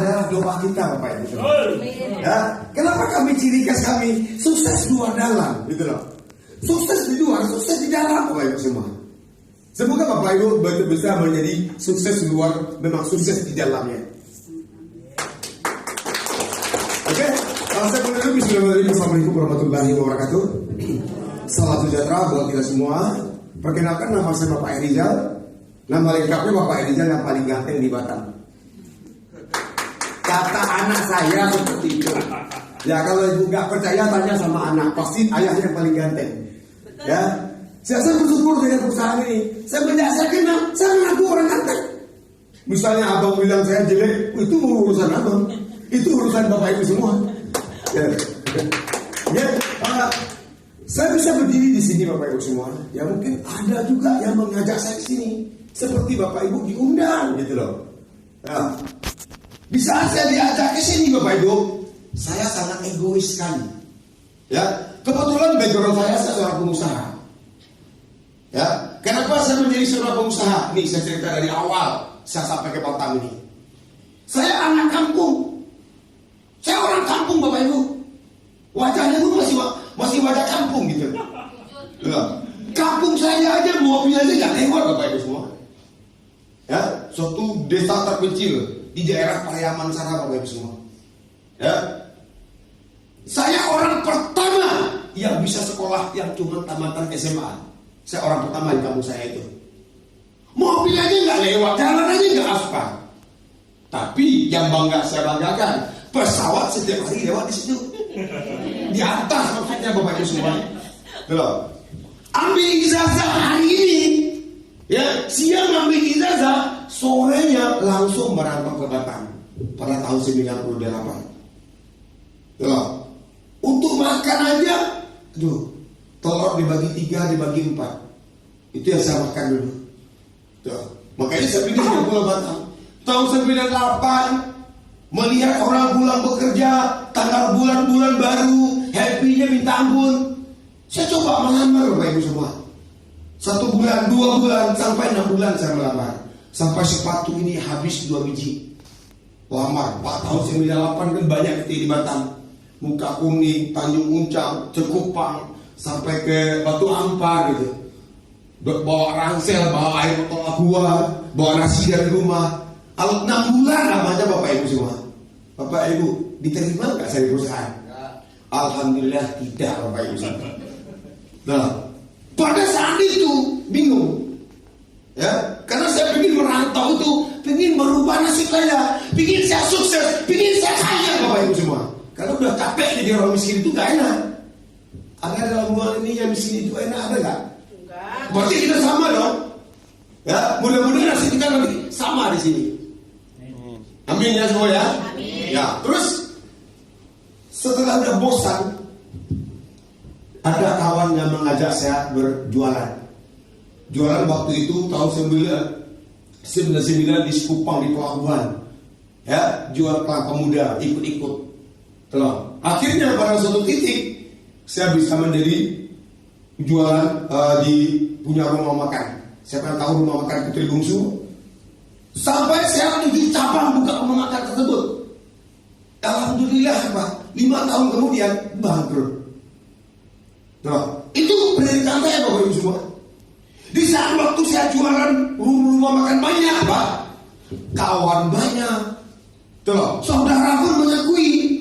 adalah doa kita Bapak Ibu semua. Ya, kenapa ciri khas kami sukses luar dalam, gitu loh. Sukses di luar, sukses di dalam Bapak Ibu semua. Semoga Bapak Ibu betul bisa menjadi sukses di luar, memang sukses di dalamnya. Oke, kalau saya boleh dulu, bismillahirrahmanirrahim. Assalamualaikum warahmatullahi wabarakatuh. Salam sejahtera buat kita semua. Perkenalkan, nama saya Bapak Erizal. Nama lengkapnya Bapak Erizal yang paling ganteng di Batam. Kata anak saya seperti itu. Ya kalau ibu nggak percaya tanya sama anak, pasti ayahnya yang paling ganteng. Ya, saya bersyukur dengan perusahaan ini. Saya kenal, saya mengaku orang ganteng. Misalnya abang bilang saya jelek, itu urusan abang. Itu urusan Bapak Ibu semua. Ya, saya bisa berdiri di sini Bapak Ibu semua. Ya mungkin ada juga yang mengajak saya ke sini. Seperti Bapak Ibu diundang gitu loh. Nah, di saat saya diajak ke sini Bapak Ibu, saya sangat egois sekali. Ya, kebetulan background saya seorang pengusaha. Ya, kenapa saya menjadi seorang pengusaha? Nih saya cerita dari awal saya sampai ke Batam ini. Saya anak kampung. Saya orang kampung Bapak Ibu. Wajahnya itu masih wajah kampung gitu. Ya. Kampung saya aja mobil aja nggak lewat Bapak Ibu semua. Ya, suatu desa terpencil di daerah Pariaman sana Bapak Ibu semua. Ya. Saya orang pertama yang bisa sekolah yang cuma tamatan SMA. Saya orang pertama di kampung saya itu. Mobil aja nggak lewat, jalan aja nggak aspal. Tapi yang saya banggakan, pesawat setiap hari lewat di situ. Di atas maksudnya Bapak Ibu semua. Belum. Ambil ijazah hari ini. Ya, siang ambil ijazah, sorenya langsung merantau ke Batam pada tahun 98. Belum. Untuk makan aja, telur dibagi 3, dibagi 4. Itu yang saya makan dulu. Tuh. Makanya saya pilih ke Pulau Batam. Tahun 98 melihat orang pulang bekerja, tanggal bulan-bulan baru, happy-nya minta ampun. Saya coba melamar Bapak Ibu semua. 1 bulan, 2 bulan, sampai 6 bulan saya melamar. Sampai sepatu ini habis 2 biji. Lamar, tahun 98 kan banyak di Batam. Muka Kuning, Tanjung Uncang, Cekupang, sampai ke Batu Ampar gitu. Bawa ransel, bawa air botol aqua, bawa nasi dari rumah. Kalau 6 bulan namanya Bapak Ibu semua. Bapak Ibu, diterima nggak saya di perusahaan? Alhamdulillah tidak Bapak Ibu semua. Nah, pada saat itu bingung. Ya, karena saya ingin merantau itu, ingin merubah nasib saya, ingin saya sukses, ingin saya kaya Bapak Ibu semua. Karena udah capek jadi orang miskin itu gak enak. Ada dalam bulan ini yang miskin itu enak, ada gak? Enggak. Berarti kita sama dong. Ya, mudah-mudahan nasib kita nanti sama di sini. Amin ya semua ya. Amin. Ya, terus setelah udah bosan, ada kawan yang mengajak saya berjualan. Jualan waktu itu tahun 99 di Sekupang di Pelabuhan. Ya, jual kelapa muda, ikut-ikut. Akhirnya pada suatu titik saya bisa menjadi jualan punya rumah makan. Siapa yang tahu rumah makan Putri Bungsu? Sampai saya 7 cabang buka rumah makan tersebut. Alhamdulillah Pak, 5 tahun kemudian bangkrut. Itu pendidikan saya Bapak Ibu semua. Di saat waktu saya jualan rumah makan banyak Pak, kawan banyak, saudara pun mengakui.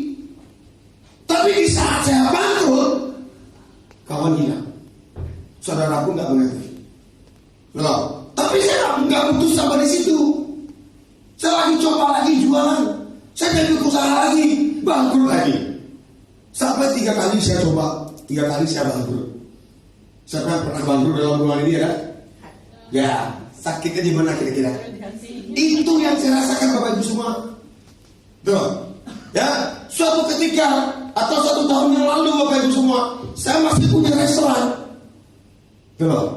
Tapi di saat saya bangkrut, kawan hilang, saudara pun nggak mengakui. Tapi saya nggak putus sampai di situ. Saya lagi coba lagi jualan, saya jadi usaha lagi, bangkrut lagi. Sampai 3 kali saya coba, 3 kali saya bangkrut. Siapa yang pernah bangkrut dalam bulan ini ya? Ya, sakitnya di mana kira-kira? Itu yang saya rasakan Bapak Ibu semua. Ya, suatu ketika atau 1 tahun yang lalu Bapak Ibu semua, saya masih punya restoran.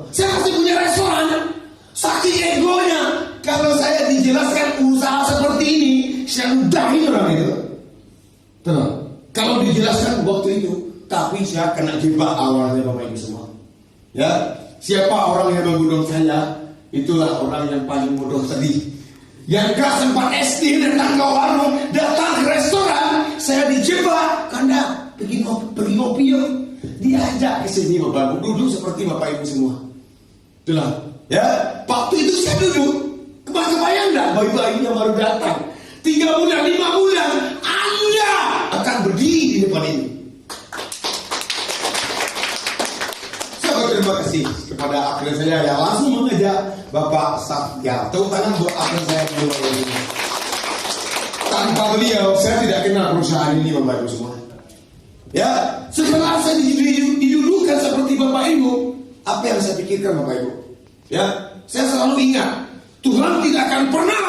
Saya masih punya restoran. Saking egonya, kalau saya dijelaskan usaha seperti ini, saya udahin orang itu. Kalau dijelaskan waktu itu, tapi saya kena jebak awalnya Bapak Ibu semua. Ya, siapa orang yang membunuh saya, itulah orang yang paling bodoh sedih. Yang kelas 4 SD datang ke warung, datang ke restoran, saya dijebak karena pergi ngopi yuk. Diajak ke sini Bapak Ibu, duduk seperti Bapak Ibu semua. Itulah, ya. Waktu itu saya duduk, kebayang enggak bayi-bayi yang baru datang 3 bulan, 5 bulan, Anda akan berdiri di depan ini. Terima kasih kepada akil saya yang langsung mengajak Bapak Satya. Tepuk tangan buat akil saya dulu. Tanpa beliau saya tidak kenal perusahaan ini Bapak Ibu semua. Ya, setelah saya didudukan seperti Bapak Ibu, apa yang saya pikirkan Bapak Ibu? Ya, saya selalu ingat Tuhan tidak akan pernah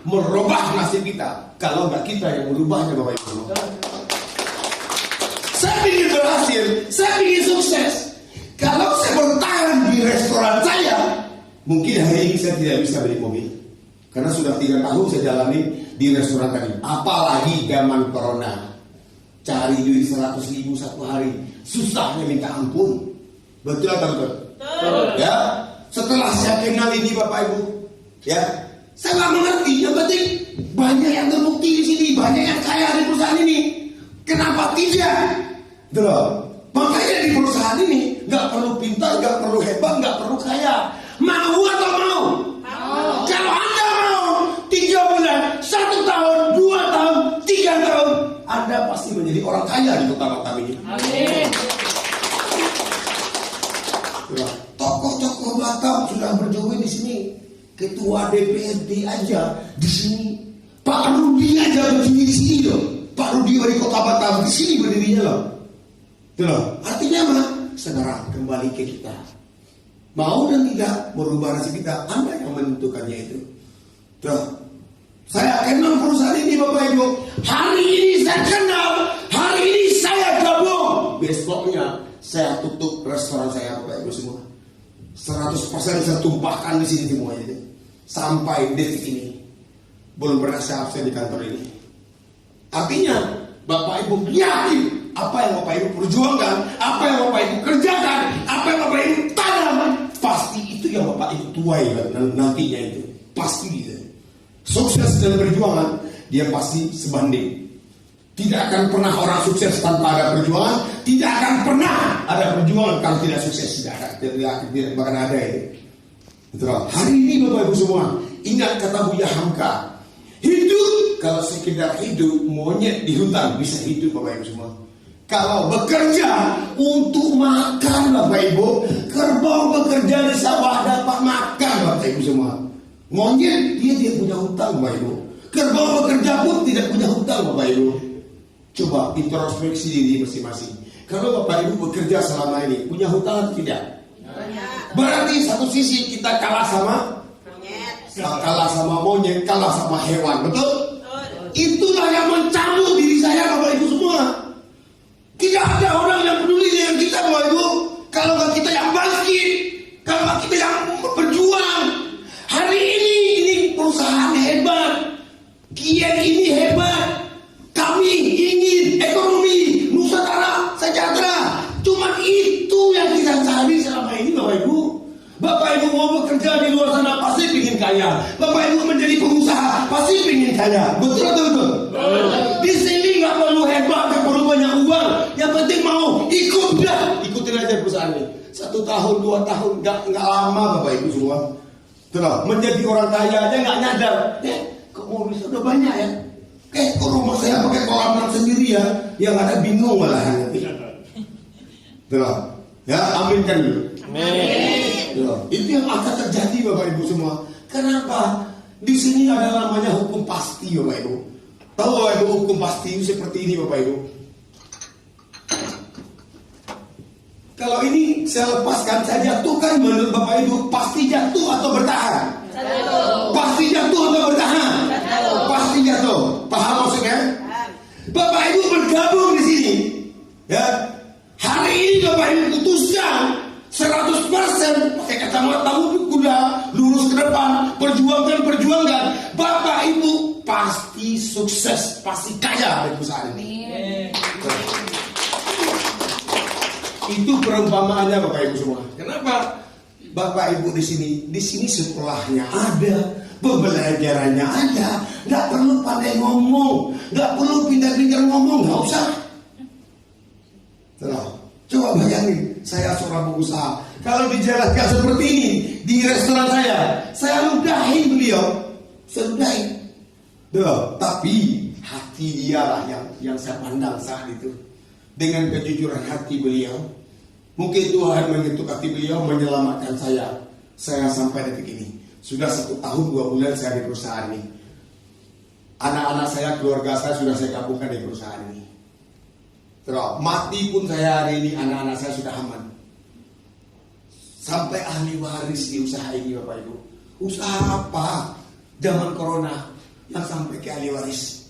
merubah nasib kita kalau nggak kita yang merubahnya Bapak Ibu semua. Saya ingin berhasil, saya ingin sukses. Kalau saya bertahan di restoran saya, mungkin hari ini saya tidak bisa beli mobil. Karena sudah 3 tahun saya jalani di restoran tadi. Apalagi zaman corona. Cari duit 100.000 satu hari. Susahnya minta ampun. Betul atau betul? Betul. Ya. Setelah saya kenal ini Bapak Ibu, ya, saya nggak mengerti. Yang penting banyak yang terbukti di sini, banyak yang kaya di perusahaan ini. Kenapa tidak? Betul. Makanya di perusahaan ini nggak perlu pintar, nggak perlu hebat, nggak perlu kaya. Mau atau mau? Mau. Kalau Anda mau 3 bulan, 1 tahun, 2 tahun, 3 tahun, Anda pasti menjadi orang kaya di kota Batam ini. Amin. Tokoh-tokoh Batam sudah berjoget di sini. Ketua DPRD aja di sini. Pak Rudi aja berdiri di sini loh. Pak Rudi dari kota Batam di sini berdirinya loh. Tuh, artinya apa? Segera kembali ke kita. Mau dan tidak merubah nasib kita, Anda yang menentukannya itu. Tuh, saya kenal perusahaan ini Bapak Ibu. Hari ini saya kenal, hari ini saya gabung. Besoknya saya tutup restoran saya Bapak Ibu semua. 100% saya tumpahkan di sini semuanya. Sampai detik ini belum pernah saya absen di kantor ini. Artinya Bapak Ibu yakin apa yang Bapak Ibu perjuangkan, apa yang Bapak Ibu kerjakan, apa yang Bapak Ibu tanam, pasti itu yang Bapak Ibu tuai nantinya itu. Pasti gitu. Sukses dalam perjuangan, dia pasti sebanding. Tidak akan pernah orang sukses tanpa ada perjuangan. Tidak akan pernah ada perjuangan kalau tidak sukses. Tidak akan ada itu. Betul. Hari ini Bapak Ibu semua, ingat kata Buya Hamka. Hidup, kalau sekedar hidup, monyet di hutan bisa hidup Bapak Ibu semua. Kalau bekerja untuk makan Bapak Ibu, kerbau bekerja di sawah dapat makan Bapak Ibu semua. Monyet dia tidak punya hutang Bapak Ibu. Kerbau bekerja pun tidak punya hutang Bapak Ibu. Coba introspeksi diri masing-masing. Kalau Bapak Ibu bekerja selama ini, punya hutang atau tidak? Berarti satu sisi kita kalah sama monyet, kalah sama hewan, betul? Itulah yang mencabut diri saya Bapak Ibu semua. Tidak ada orang yang peduli dengan kita Bapak Ibu. Kalau nggak kita yang bangkit, kalau nggak kita yang berjuang. Hari ini perusahaan hebat, Kian ini hebat. Kami ingin ekonomi Nusantara sejahtera. Cuma itu yang kita cari selama ini Bapak Ibu. Bapak Ibu mau bekerja di luar sana pasti ingin kaya. Bapak Ibu menjadi pengusaha pasti ingin kaya. Betul atau betul? Di sini nggak perlu hebat, nggak perlu banyak uang. Yang penting mau ikut dah, ikutin aja perusahaan ini. 1 tahun, 2 tahun, nggak lama Bapak Ibu semua. Tuh, menjadi orang kaya aja nggak nyadar. Kok mobil sudah banyak ya? Kok rumah saya pakai kolam renang sendiri ya? Yang ada bingung malahan nanti. Tuh, ya aminkan dulu. Amin. Itu yang akan terjadi Bapak Ibu semua. Kenapa? Di sini ada namanya hukum pasti Bapak Ibu. Tahu Bapak Ibu hukum pasti itu seperti ini Bapak Ibu. Kalau ini saya lepaskan, saya jatuhkan menurut Bapak Ibu, pasti jatuh atau bertahan? Jatuh. Pasti jatuh atau bertahan? Jatuh. Pasti jatuh. Paham maksudnya? Bapak Ibu bergabung di sini. Ya. Hari ini Bapak Ibu putuskan 100% pakai kacamata kuda, lurus ke depan, perjuangkan. Bapak Ibu pasti sukses, pasti kaya di perusahaan ini. Itu perumpamaannya Bapak Ibu semua. Kenapa? Bapak Ibu di sini sekolahnya ada, Pembelajarannya aja. Nggak perlu pandai ngomong, nggak perlu pintar-pintar ngomong, nggak usah. Coba bayangin, saya seorang pengusaha. Kalau dijelaskan seperti ini di restoran saya ludahin beliau, saya ludahin. Tapi hati dia lah yang saya pandang saat itu. Dengan kejujuran hati beliau, mungkin Tuhan mengetuk hati beliau menyelamatkan saya. Saya sampai detik ini. Sudah 1 tahun 2 bulan saya di perusahaan ini. Anak-anak saya, keluarga saya sudah saya gabungkan di perusahaan ini. Terus mati pun saya hari ini, anak-anak saya sudah aman. Sampai ahli waris di usaha ini Bapak Ibu. Usaha apa? Zaman corona yang sampai ke ahli waris.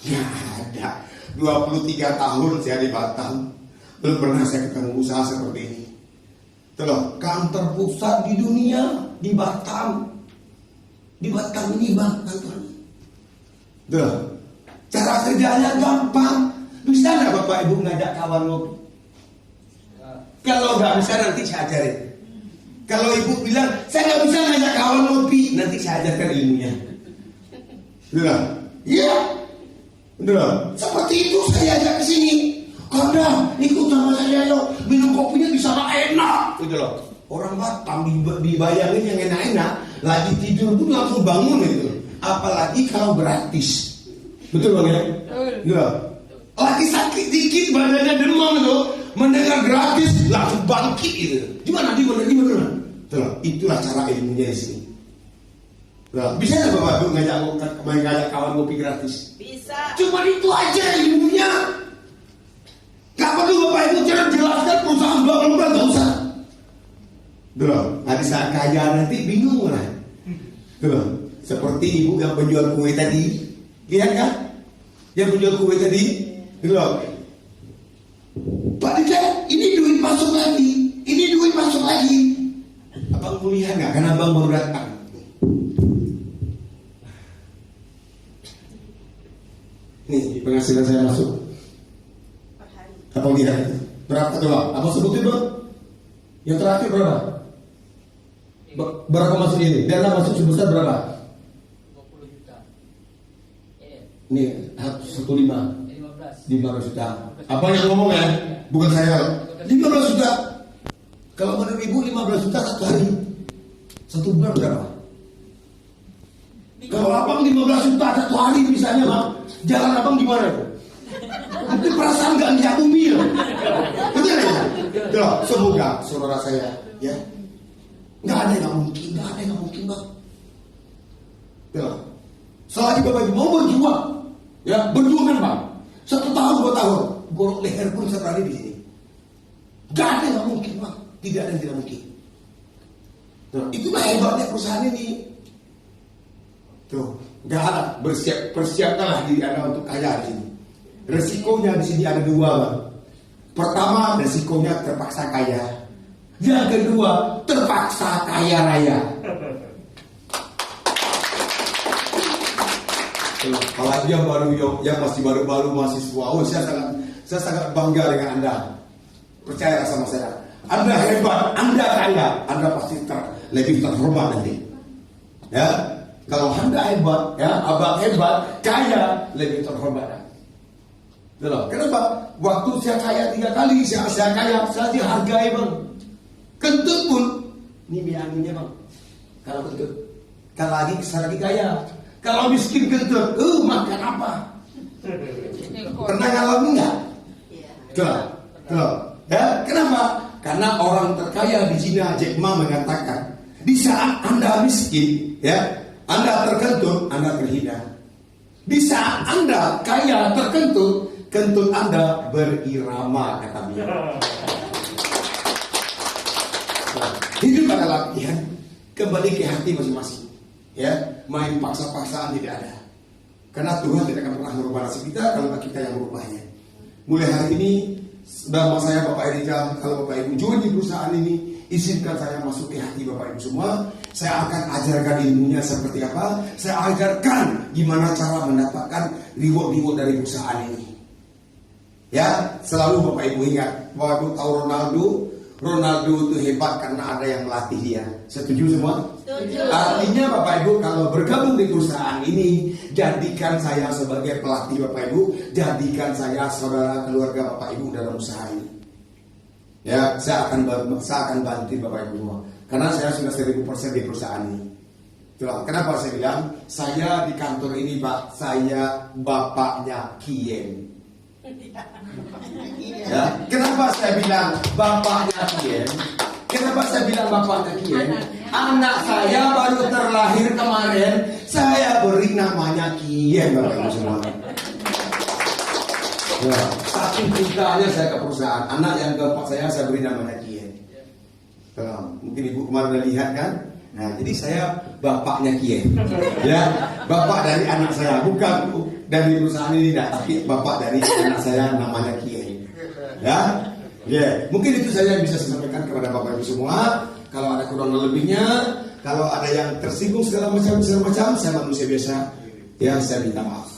Nggak ada. 23 tahun saya di Batam, belum pernah saya ketemu usaha seperti ini. Kantor pusat di dunia di Batam. Di Batam ini bang kantornya. Cara kerjanya gampang. Bisa nggak Bapak Ibu ngajak kawan ngopi? Kalau nggak bisa nanti saya ajarin. Kalau Ibu bilang saya nggak bisa ngajak kawan ngopi, nanti saya ajarkan ilmunya. Iya. Seperti itu saya ajak ke sini. Karena ikut sama saya yuk, minum kopinya di sana enak. Orang Batam dibayangin yang enak-enak, lagi tidur pun langsung bangun itu. Apalagi kalau gratis. Betul Bang ya? Betul. Lagi sakit dikit badannya demam itu, mendengar gratis langsung bangkit itu. Gimana? Itulah cara ilmunya di sini. Bisa nggak Bapak Ibu ngajak kawan ngopi gratis? Bisa. Cuma itu aja ilmunya. Gak perlu Bapak Ibu jelaskan perusahaan bla gak usah. Nanti saat kaya nanti bingung lah. Seperti ibu yang penjual kue tadi, lihat kan? Yang penjual kue tadi, Pak Dika, ini duit masuk lagi. Abang kuliah nggak? Karena abang baru datang. Nih penghasilan saya masuk. Abang lihat berapa coba? Abang sebutin Bang. Yang terakhir berapa? Berapa masuk ini? Dana masuk sebesar berapa? 20 juta. Ini 15 juta. Abang yang ngomong ya, bukan saya. 15 juta. Kalau menurut ibu 15 juta satu hari, 1 bulan berapa? Kalau abang 15 juta satu hari misalnya Bang, jalan abang gimana tuh? Mungkin perasaan gak lihat bumi ya. Betul ya? Semoga saudara saya ya, gak ada yang mungkin Bang. Selagi Bapak Ibu mau berjuang, ya berjuang kan Bang. 1 tahun 2 tahun, gorok leher pun saya berani di sini. Gak ada yang mungkin Bang. Tidak ada yang tidak mungkin. Itulah hebatnya perusahaan ini. Gak ada. Persiapkanlah diri Anda untuk kaya di sini. Resikonya di sini ada 2 Bang. Pertama, resikonya terpaksa kaya. Yang kedua, terpaksa kaya raya. Apalagi yang masih baru-baru mahasiswa, saya sangat bangga dengan Anda. Percaya sama saya. Anda hebat, Anda kaya, Anda pasti lebih terhormat nanti. Ya, kalau Anda hebat, ya, abang hebat, kaya, lebih terhormat. Kenapa? Waktu saya kaya 3 kali, saya kaya, saya dihargai Bang. Kentut pun, ini bianginnya Bang. Kalau kentut, kalau lagi kaya. Kalau miskin kentut, makan apa? Pernah ngalamin nggak? Ya, kenapa? Karena orang terkaya di Cina, Jack Ma mengatakan, di saat Anda miskin, ya, Anda terkentut, Anda terhina. Di saat Anda kaya terkentut, kentut Anda berirama, kata beliau. Hidup adalah latihan, kembali ke hati masing-masing. Ya, main paksa-paksaan tidak ada. Karena Tuhan tidak akan pernah merubah nasib kita kalau kita yang merubahnya. Mulai hari ini, nama saya Bapak Erika. Kalau Bapak Ibu join di perusahaan ini, izinkan saya masuk ke hati Bapak Ibu semua. Saya akan ajarkan ilmunya seperti apa. Saya ajarkan gimana cara mendapatkan reward dari perusahaan ini. Ya, selalu Bapak Ibu ingat, Bapak Ibu tahu Ronaldo itu hebat karena ada yang melatih dia. Setuju semua? Artinya Bapak Ibu kalau bergabung di perusahaan ini, jadikan saya sebagai pelatih Bapak Ibu, jadikan saya saudara keluarga Bapak Ibu dalam usaha ini. Ya, saya akan bantu Bapak Ibu semua. Karena saya sudah 1000% di perusahaan ini. Itulah kenapa saya bilang, saya di kantor ini Pak, saya bapaknya Kien. Ya, kenapa saya bilang bapaknya Kien? Kenapa saya bilang bapaknya Kien? Anak saya baru terlahir kemarin, saya beri namanya Kien Bapak Ibu semua. Ya, saking cintanya saya ke perusahaan, anak yang keempat saya beri namanya Kien. Mungkin Ibu kemarin udah lihat kan? Nah, jadi saya bapaknya Kien. Ya, bapak dari anak saya, bukan dari perusahaan ini tidak, tapi bapak dari anak saya namanya Kien. Ya, mungkin itu saja yang bisa saya sampaikan kepada Bapak Ibu semua. Kalau ada kurang lebihnya, kalau ada yang tersinggung segala macam, saya manusia biasa, ya saya minta maaf.